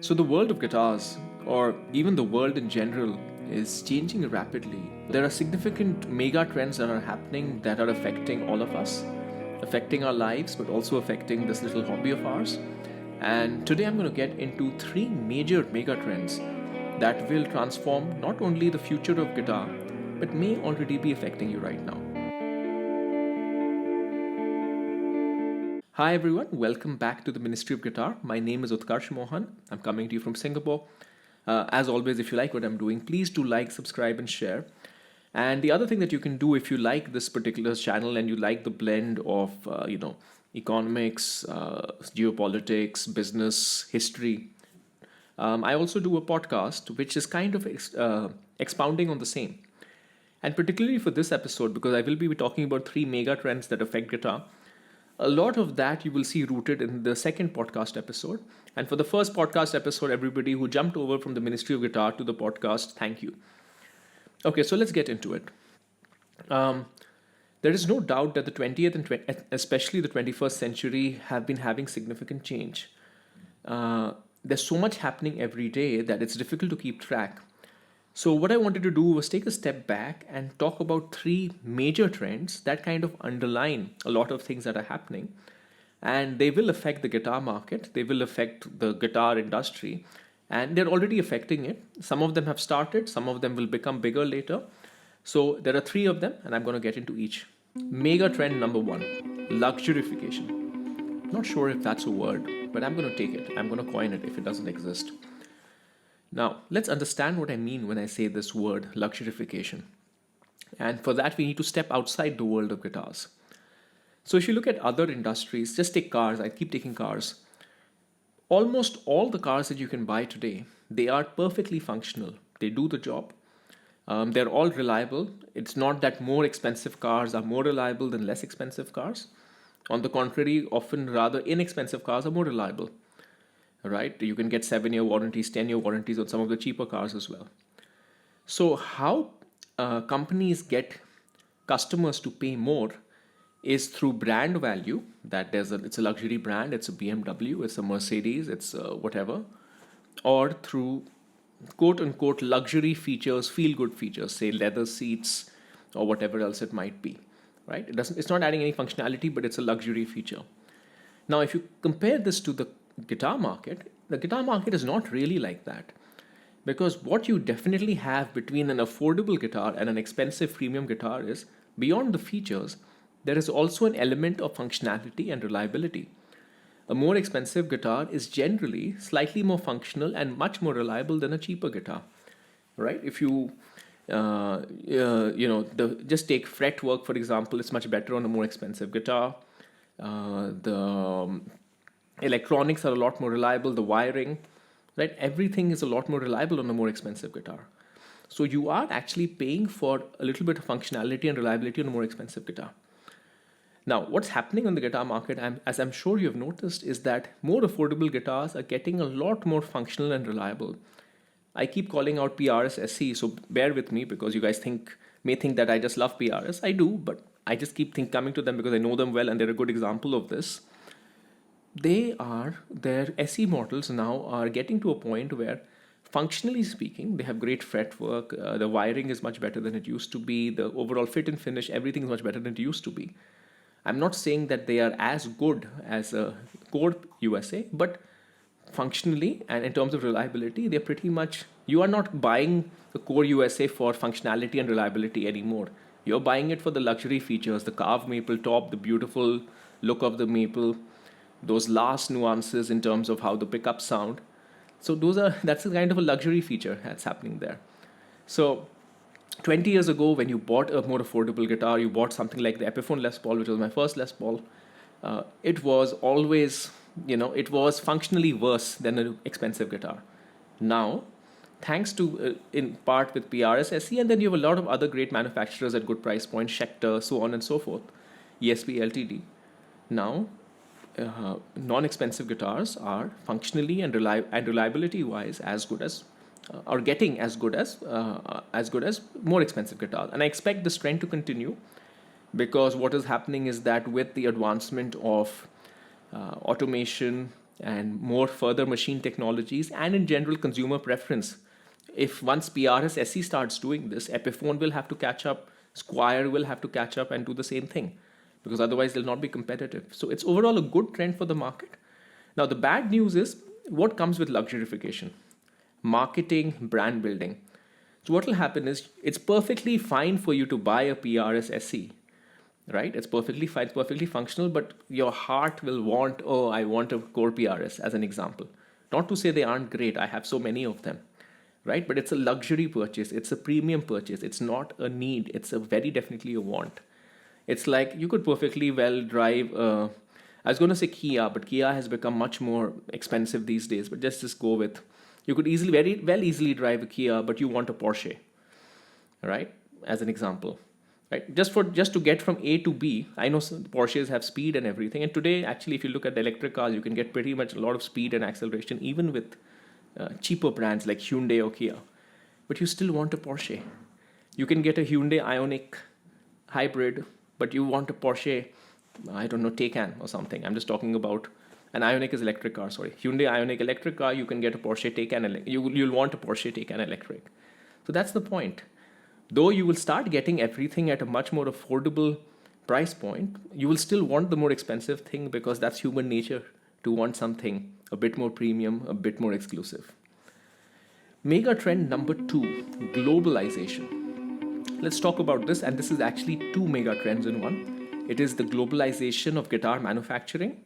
So, the world of guitars, or even the world in general, is changing rapidly. There are significant mega trends that are happening that are affecting all of us, affecting our lives, but also affecting this little hobby of ours. And today I'm going to get into three major mega trends that will transform not only the future of guitar, but may already be affecting you right now. Hi everyone, welcome back to the Ministry of Guitar. My name is Utkarsh Mohan. I'm coming to you from Singapore. As always, if you like what I'm doing, please do like, subscribe, and share. And the other thing that you can do if you like this particular channel and you like the blend of, economics, geopolitics, business, history, I also do a podcast which is kind of expounding on the same. And particularly for this episode, because I will be talking about three mega trends that affect guitar, a lot of that you will see rooted in the second podcast episode. And for the first podcast episode, everybody who jumped over from the Ministry of Guitar to the podcast, thank you. Okay, so let's get into it. There is no doubt that the 20th and especially the 21st century have been having significant change. There's so much happening every day that it's difficult to keep track. So what I wanted to do was take a step back and talk about three major trends that kind of underline a lot of things that are happening. And they will affect the guitar market, they will affect the guitar industry, and they're already affecting it. Some of them have started, some of them will become bigger later. So there are three of them, and I'm going to get into each. Mega trend number one, luxurification. Not sure if that's a word, but I'm going to take it. I'm going to coin it if it doesn't exist. Now, let's understand what I mean when I say this word, luxurification. And for that, we need to step outside the world of guitars. So if you look at other industries, just take cars, I keep taking cars. Almost all the cars that you can buy today, they are perfectly functional. They do the job. They're all reliable. It's not that more expensive cars are more reliable than less expensive cars. On the contrary, often rather inexpensive cars are more reliable. Right? You can get 7-year warranties, 10-year warranties on some of the cheaper cars as well. So how companies get customers to pay more is through brand value, that it's a luxury brand, it's a BMW, it's a Mercedes, it's whatever, or through quote unquote luxury features, feel good features, say leather seats or whatever else it might be. Right? It's not adding any functionality, but it's a luxury feature. Now, if you compare this to the guitar market is not really like that, because what you definitely have between an affordable guitar and an expensive premium guitar is, beyond the features, there is also an element of functionality and reliability. A more expensive guitar is generally slightly more functional and much more reliable than a cheaper guitar, right? If you just take fretwork, for example, it's much better on a more expensive guitar. The electronics are a lot more reliable, the wiring, right? Everything is a lot more reliable on a more expensive guitar. So you are actually paying for a little bit of functionality and reliability on a more expensive guitar. Now, what's happening on the guitar market, as I'm sure you have noticed, is that more affordable guitars are getting a lot more functional and reliable. I keep calling out PRS SE, so bear with me because you guys may think that I just love PRS. I do, but I just keep coming to them because I know them well and they're a good example of this. Their SE models now are getting to a point where, functionally speaking, they have great fretwork, the wiring is much better than it used to be, the overall fit and finish, everything is much better than it used to be. I'm not saying that they are as good as a Core USA, but functionally and in terms of reliability, they're pretty much, you are not buying the Core USA for functionality and reliability anymore. You're buying it for the luxury features, the carved maple top, the beautiful look of the maple, those last nuances in terms of how the pickups sound. So that's a kind of a luxury feature that's happening there. So 20 years ago, when you bought a more affordable guitar, you bought something like the Epiphone Les Paul, which was my first Les Paul. It was always, it was functionally worse than an expensive guitar. Now, thanks to, in part with PRS SE, and then you have a lot of other great manufacturers at good price points, Schecter, so on and so forth, ESP Ltd. Now, non-expensive guitars are functionally and reliability-wise as good as, are getting as good as more expensive guitars. And I expect this trend to continue, because what is happening is that with the advancement of automation, and more further machine technologies, and in general consumer preference. If once PRS SE starts doing this, Epiphone will have to catch up, Squire will have to catch up and do the same thing, because otherwise they'll not be competitive. So it's overall a good trend for the market. Now the bad news is what comes with luxurification: marketing, brand building. So what will happen is it's perfectly fine for you to buy a PRS SE, right? It's perfectly fine, it's perfectly functional, but your heart will want, oh, I want a core PRS as an example. Not to say they aren't great, I have so many of them, right? But it's a luxury purchase, it's a premium purchase, it's not a need, it's a very definitely a want. It's like you could perfectly well drive I was going to say Kia, but Kia has become much more expensive these days. But just go with, you could easily, very well easily drive a Kia, but you want a Porsche, right? As an example, right? Just to get from A to B. I know some Porsches have speed and everything, and today actually, if you look at the electric cars, you can get pretty much a lot of speed and acceleration, even with cheaper brands like Hyundai or Kia. But you still want a Porsche. You can get a Hyundai Ioniq hybrid, but you want a Porsche, I don't know, Taycan or something. I'm just talking about an Ioniq is electric car, sorry. Hyundai Ioniq electric car, you can get a Porsche Taycan, you'll want a Porsche Taycan electric. So that's the point. Though you will start getting everything at a much more affordable price point, you will still want the more expensive thing, because that's human nature, to want something a bit more premium, a bit more exclusive. Mega trend number 2, globalization. Let's talk about this, and this is actually 2 mega trends in one. It is the globalization of guitar manufacturing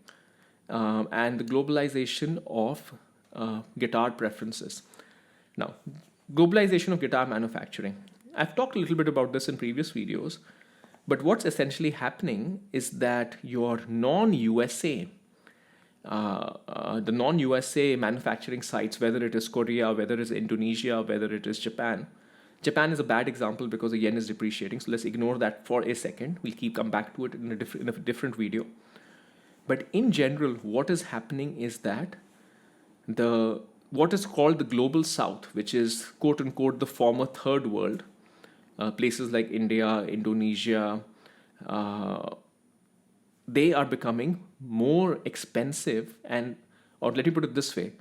and the globalization of guitar preferences. Now, globalization of guitar manufacturing. I've talked a little bit about this in previous videos, but what's essentially happening is that your non-USA, the non-USA manufacturing sites, whether it is Korea, whether it is Indonesia, whether it is Japan. Japan is a bad example because the yen is depreciating, so let's ignore that for a second. We'll come back to it in a different video. But in general, what is happening is that what is called the global south, which is quote unquote the former third world, places like India, Indonesia, they are becoming more expensive, or let me put it this way,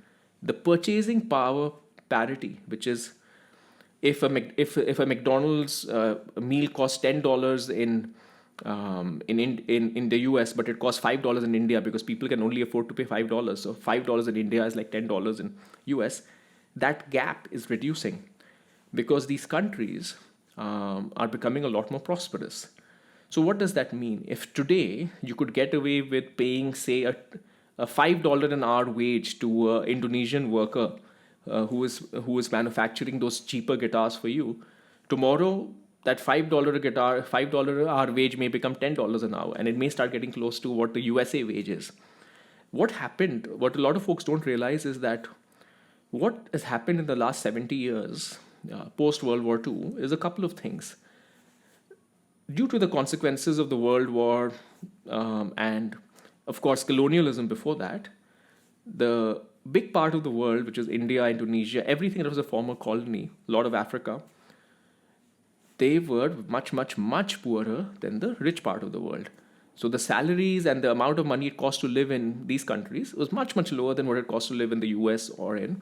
the purchasing power parity, which is if a McDonald's meal costs $10 in the US, but it costs $5 in India because people can only afford to pay $5. So $5 in India is like $10 in US. That gap is reducing because these countries are becoming a lot more prosperous. So what does that mean? If today you could get away with paying, say, a $5 an hour wage to an Indonesian worker who is manufacturing those cheaper guitars for you, tomorrow that $5 an hour wage may become $10 an hour, and it may start getting close to what the USA wage is. What happened, what a lot of folks don't realize, is that what has happened in the last 70 years, post World War II, is a couple of things. Due to the consequences of the World War and of course colonialism before that, the big part of the world, which is India, Indonesia, everything that was a former colony, a lot of Africa, they were much, much, much poorer than the rich part of the world. So the salaries and the amount of money it cost to live in these countries was much, much lower than what it cost to live in the US or in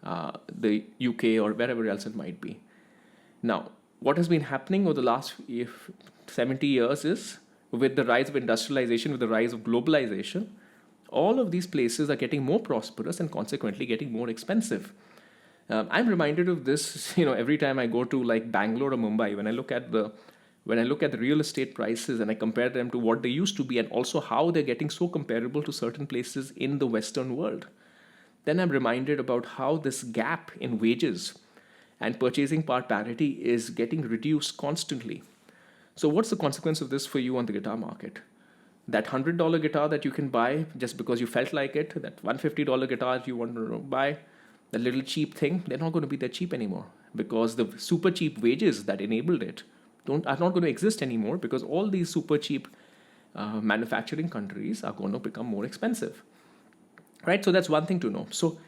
the UK or wherever else it might be. Now, what has been happening over the last 70 years is, with the rise of industrialization, with the rise of globalization, all of these places are getting more prosperous and consequently getting more expensive. I'm reminded of this, every time I go to like Bangalore or Mumbai, when I look at the real estate prices and I compare them to what they used to be, and also how they're getting so comparable to certain places in the Western world. Then I'm reminded about how this gap in wages and purchasing power parity is getting reduced constantly. So what's the consequence of this for you on the guitar market? That $100 guitar that you can buy just because you felt like it, that $150 guitar you want to buy, the little cheap thing, they're not going to be that cheap anymore, because the super cheap wages that enabled it are not going to exist anymore, because all these super cheap manufacturing countries are going to become more expensive. Right? So that's one thing to know. So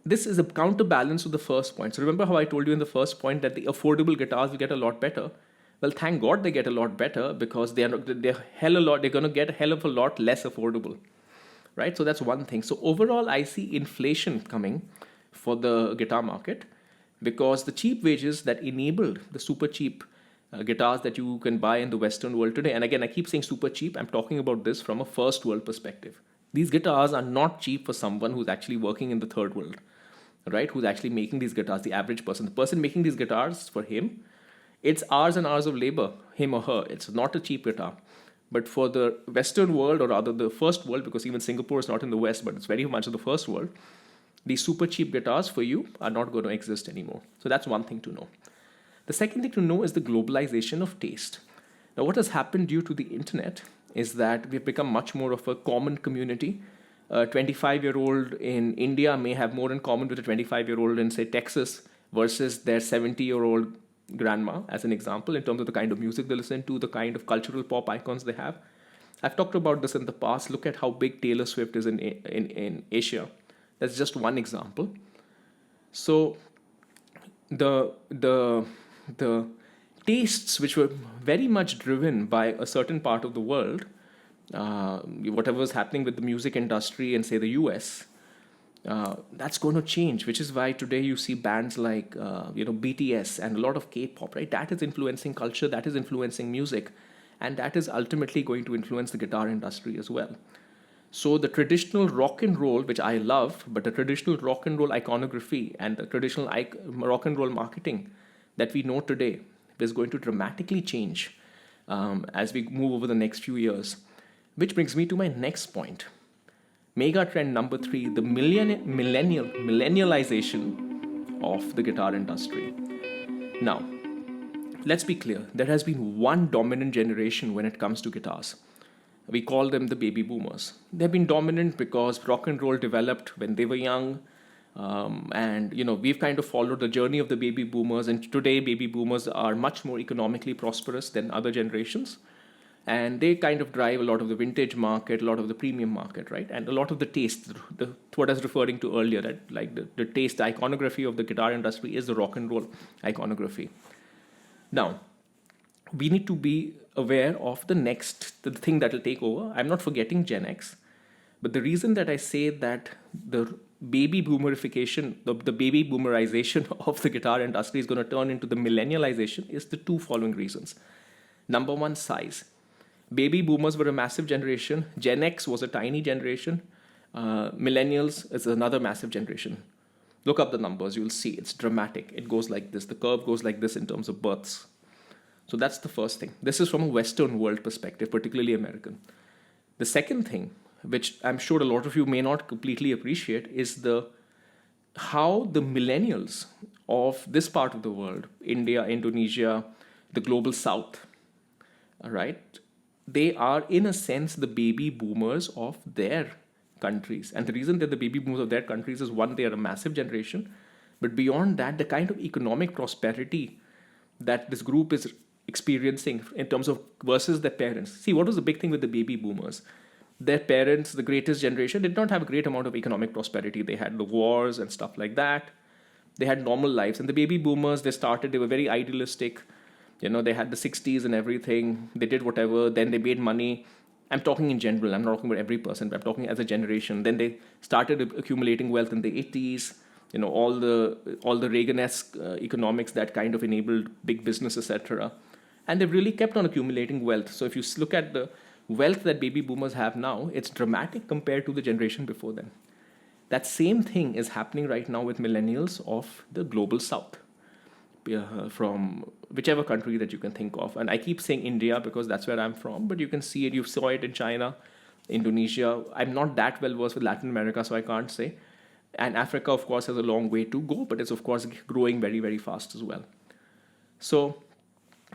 this is a counterbalance to the first point. So remember how I told you in the first point that the affordable guitars will get a lot better. Well, thank God they get a lot better, because they're going to get a hell of a lot less affordable. right? So that's one thing. So overall, I see inflation coming for the guitar market because the cheap wages that enabled the super cheap guitars that you can buy in the Western world today. And again, I keep saying super cheap. I'm talking about this from a first world perspective. These guitars are not cheap for someone who's actually working in the third world, right? Who's actually making these guitars, the average person. The person making these guitars, for him, it's hours and hours of labor, him or her. It's not a cheap guitar. But for the Western world, or rather the first world, because even Singapore is not in the West, but it's very much in the first world, these super cheap guitars for you are not going to exist anymore. So that's one thing to know. The second thing to know is the globalization of taste. Now, what has happened due to the internet is that we've become much more of a common community. A 25-year-old in India may have more in common with a 25-year-old in, say, Texas versus their 70-year-old grandma, as an example, in terms of the kind of music they listen to, the kind of cultural pop icons they have. I've talked about this in the past. Look at how big Taylor Swift is in Asia. That's just one example. So the tastes which were very much driven by a certain part of the world, whatever was happening with the music industry in, say, the US, that's going to change, which is why today you see bands like BTS and a lot of K-pop, right? That is influencing culture, that is influencing music, and that is ultimately going to influence the guitar industry as well. So the traditional rock and roll, which I love, but the traditional rock and roll iconography and the traditional rock and roll marketing that we know today is going to dramatically change as we move over the next few years. Which brings me to my next point. Mega trend number 3, the millennial-ization of the guitar industry. Now, let's be clear. There has been one dominant generation when it comes to guitars. We call them the baby boomers. They've been dominant because rock and roll developed when they were young. And we've kind of followed the journey of the baby boomers. And today, baby boomers are much more economically prosperous than other generations. And they kind of drive a lot of the vintage market, a lot of the premium market, right? And a lot of the taste, what I was referring to earlier, that like the taste, the iconography of the guitar industry is the rock and roll iconography. Now, we need to be aware of the thing that will take over. I'm not forgetting Gen X, but the reason that I say that the baby boomerification, the baby boomerization of the guitar industry is going to turn into the millennialization is the two following reasons. Number one, size. Baby boomers were a massive generation. Gen X was a tiny generation. Millennials is another massive generation. Look up the numbers, you'll see it's dramatic. It goes like this. The curve goes like this in terms of births. So that's the first thing. This is from a Western world perspective, particularly American. The second thing, which I'm sure a lot of you may not completely appreciate, is how the millennials of this part of the world, India, Indonesia, the global south, all right, they are in a sense the baby boomers of their countries. And the reason they're the baby boomers of their countries is, one, they are a massive generation, but beyond that, the kind of economic prosperity that this group is experiencing in terms of versus their parents. See, what was the big thing with the baby boomers? Their parents, the greatest generation, did not have a great amount of economic prosperity. They had the wars and stuff like that. They had normal lives. And the baby boomers, they were very idealistic. They had the 60s and everything. They did whatever. Then they made money. I'm talking in general. I'm not talking about every person, but I'm talking as a generation. Then they started accumulating wealth in the 80s. All the Reagan-esque economics that kind of enabled big business, etc. And they've really kept on accumulating wealth. So if you look at the wealth that baby boomers have now, it's dramatic compared to the generation before them. That same thing is happening right now with millennials of the global south, from whichever country that you can think of. And I keep saying India because that's where I'm from, but you can see it. You saw it in China, Indonesia. I'm not that well versed with Latin America, so I can't say. And Africa, of course, has a long way to go, but it's, of course, growing very, very fast as well. So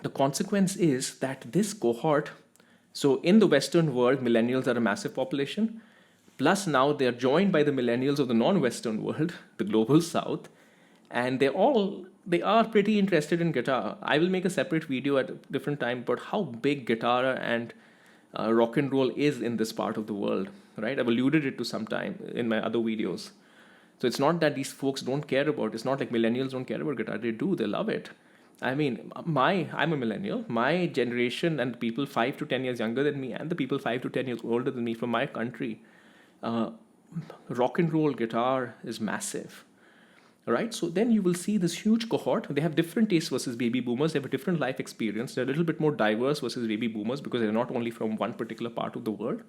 the consequence is that this cohort, so in the Western world, millennials are a massive population, plus now they're joined by the millennials of the non-Western world, the global south, and they are pretty interested in guitar. I will make a separate video at a different time about how big guitar and rock and roll is in this part of the world, right? I've alluded it to sometime in my other videos. So it's not that these folks don't care about it. It's not like millennials don't care about guitar. They do. They love it. I mean, I'm a millennial. My generation and people 5 to 10 years younger than me and the people 5 to 10 years older than me from my country, Uh, Rock and roll guitar is massive. Right, so then you will see this huge cohort. They have different tastes versus baby boomers. They have a different life experience. They're a little bit more diverse versus baby boomers because they're not only from one particular part of the world.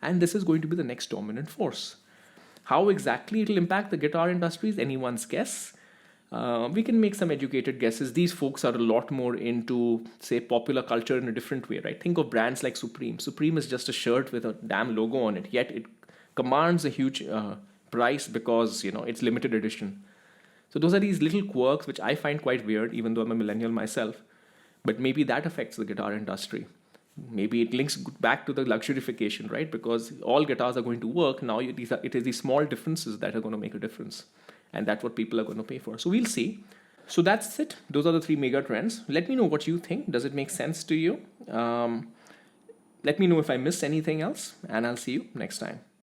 And this is going to be the next dominant force. How exactly it'll impact the guitar industry is anyone's guess. We can make some educated guesses. These folks are a lot more into, say, popular culture in a different way, right? Think of brands like Supreme. Supreme is just a shirt with a damn logo on it, yet it commands a huge price because it's limited edition. So those are these little quirks which I find quite weird, even though I'm a millennial myself. But maybe that affects the guitar industry. Maybe it links back to the luxury-ification, right? Because all guitars are going to work. Now it is these small differences that are going to make a difference. And that's what people are going to pay for. So we'll see. So that's it. Those are the 3 mega trends. Let me know what you think. Does it make sense to you? Let me know if I missed anything else. And I'll see you next time.